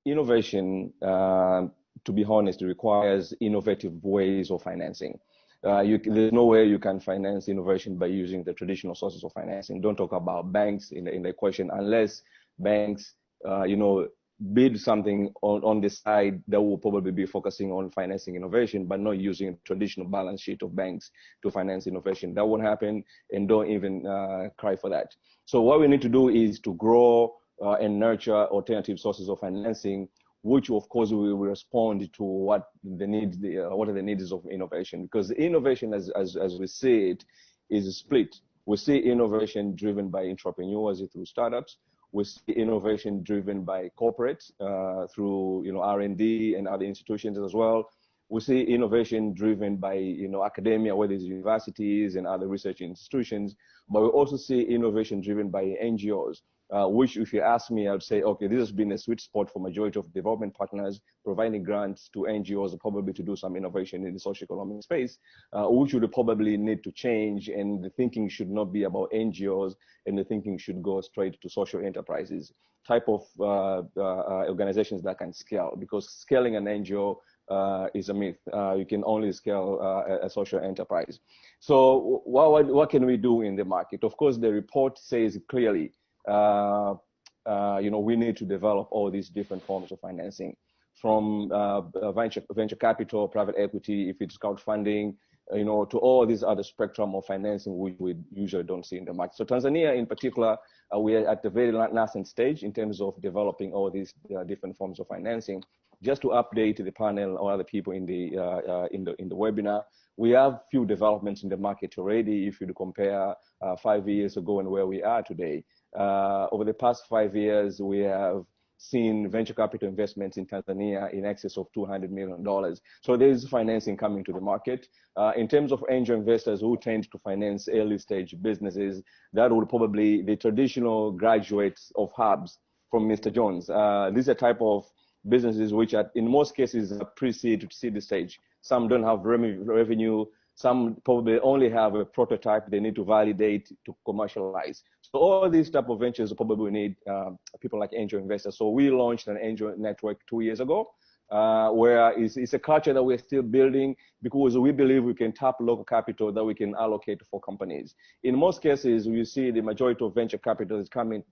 innovation, to be honest, requires innovative ways of financing. There's no way you can finance innovation by using the traditional sources of financing. Don't talk about banks in the equation unless banks, bid something on the side that will probably be focusing on financing innovation, but not using traditional balance sheet of banks to finance innovation. That won't happen, and don't even cry for that. So what we need to do is to grow and nurture alternative sources of financing, which of course will respond to what are the needs of innovation. Because innovation, as we see it, is split. We see innovation driven by entrepreneurs through startups. We see innovation driven by corporates through R&D and other institutions as well. We see innovation driven by academia, whether it's universities and other research institutions. But we also see innovation driven by NGOs. Which, if you ask me, I would say, okay, this has been a sweet spot for majority of development partners, providing grants to NGOs probably to do some innovation in the socio-economic space, which would probably need to change, and the thinking should not be about NGOs, and the thinking should go straight to social enterprises, type of organizations that can scale, because scaling an NGO is a myth. You can only scale a social enterprise. So what can we do in the market? Of course, the report says clearly, we need to develop all these different forms of financing, from venture capital, private equity, if it's crowdfunding, to all these other spectrum of financing which we usually don't see in the market. So Tanzania in particular, we are at the very nascent stage in terms of developing all these different forms of financing. Just to update the panel or other people in the webinar, we have few developments in the market already. If you compare 5 years ago and where we are today, over the past 5 years, we have seen venture capital investments in Tanzania in excess of $200 million. So there's financing coming to the market. In terms of angel investors who tend to finance early stage businesses, that would probably the traditional graduates of hubs from Mr. Jones. These are type of businesses which are in most cases are pre-seed to seed stage. Some don't have revenue. Some probably only have a prototype they need to validate to commercialize. So all these type of ventures probably need people like angel investors. So we launched an angel network 2 years ago, where it's a culture that we're still building, because we believe we can tap local capital that we can allocate for companies. In most cases, we see the majority of venture capital is coming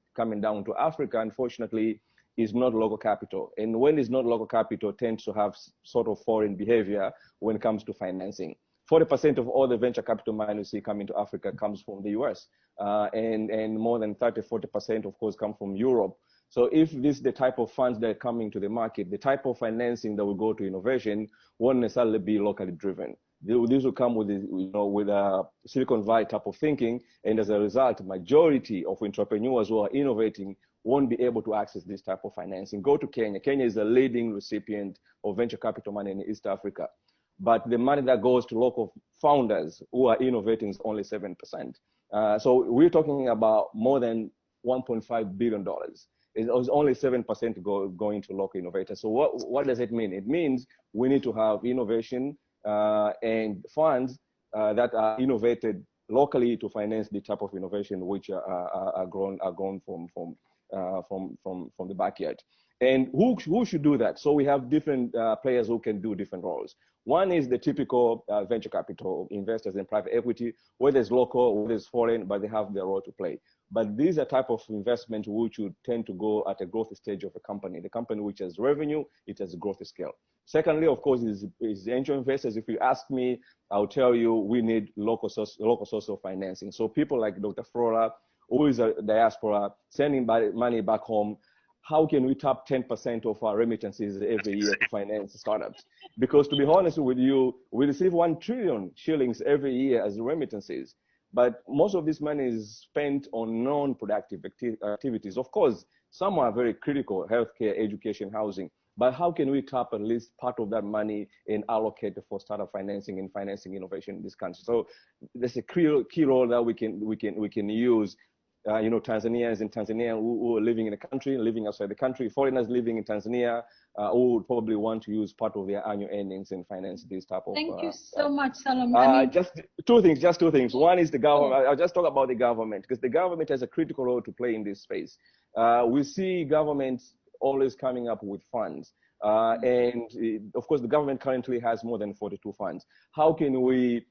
down to Africa. Unfortunately, is not local capital. And when it's not local capital, tends to have sort of foreign behavior when it comes to financing. 40% of all the venture capital money you see coming to Africa comes from the US, and more than 40%, of course, come from Europe. So if this is the type of funds that are coming to the market, the type of financing that will go to innovation won't necessarily be locally driven. This will come with a Silicon Valley type of thinking, and as a result, majority of entrepreneurs who are innovating won't be able to access this type of financing. Go to Kenya. Kenya is the leading recipient of venture capital money in East Africa. But the money that goes to local founders who are innovating is only 7%. So we're talking about more than $1.5 billion. It was only 7% going to local innovators. So what does it mean? It means we need to have innovation and funds that are innovated locally to finance the type of innovation which are grown from the backyard. And who should do that? So we have different players who can do different roles. One is the typical venture capital investors in private equity, whether it's local, whether it's foreign, but they have their role to play. But these are type of investment which would tend to go at a growth stage of a company. The company which has revenue, it has growth scale. Secondly, of course, is angel investors. If you ask me, I'll tell you we need local source of financing. So people like Dr. Flora, who is a diaspora, sending money back home. How can we tap 10% of our remittances every year to finance startups? Because to be honest with you, we receive 1 trillion shillings every year as remittances. But most of this money is spent on non-productive activities. Of course, some are very critical, healthcare, education, housing. But how can we tap at least part of that money and allocate it for startup financing and financing innovation in this country? So there's a key role that we can use. Tanzanians in Tanzania who are living in the country, living outside the country, foreigners living in Tanzania who would probably want to use part of their annual earnings and finance this type of. Thank you so much, Salum. Just two things. One is the government. I'll just talk about the government, because the government has a critical role to play in this space. We see governments always coming up with funds. And of course, the government currently has more than 42 funds. How can we,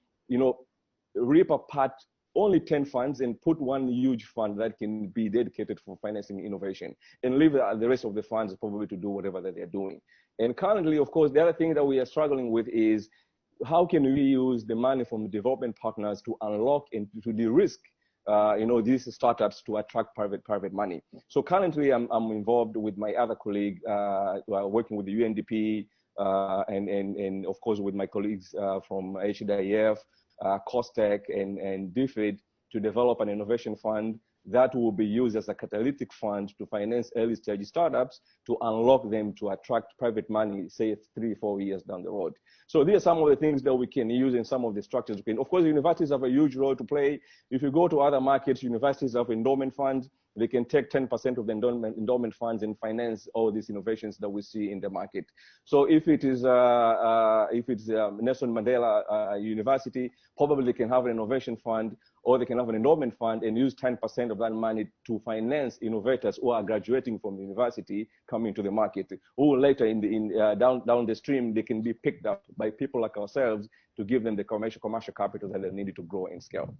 rip apart only 10 funds and put one huge fund that can be dedicated for financing innovation, and leave the rest of the funds probably to do whatever that they're doing? And currently, of course, the other thing that we are struggling with is how can we use the money from development partners to unlock and to de-risk these startups to attract private money. So currently, I'm involved with my other colleague, working with the UNDP, and of course with my colleagues from HDIF, COSTECH, and DFID, to develop an innovation fund that will be used as a catalytic fund to finance early stage startups, to unlock them to attract private money, say 3-4 years down the road. So these are some of the things that we can use in some of the structures. Of course, universities have a huge role to play. If you go to other markets, universities have endowment funds. They can take 10% of the endowment funds and finance all these innovations that we see in the market. So if it is Nelson Mandela University, probably they can have an innovation fund, or they can have an endowment fund and use 10% of that money to finance innovators who are graduating from the university, coming to the market, who later down the stream, they can be picked up by people like ourselves to give them the commercial capital that they needed to grow and scale.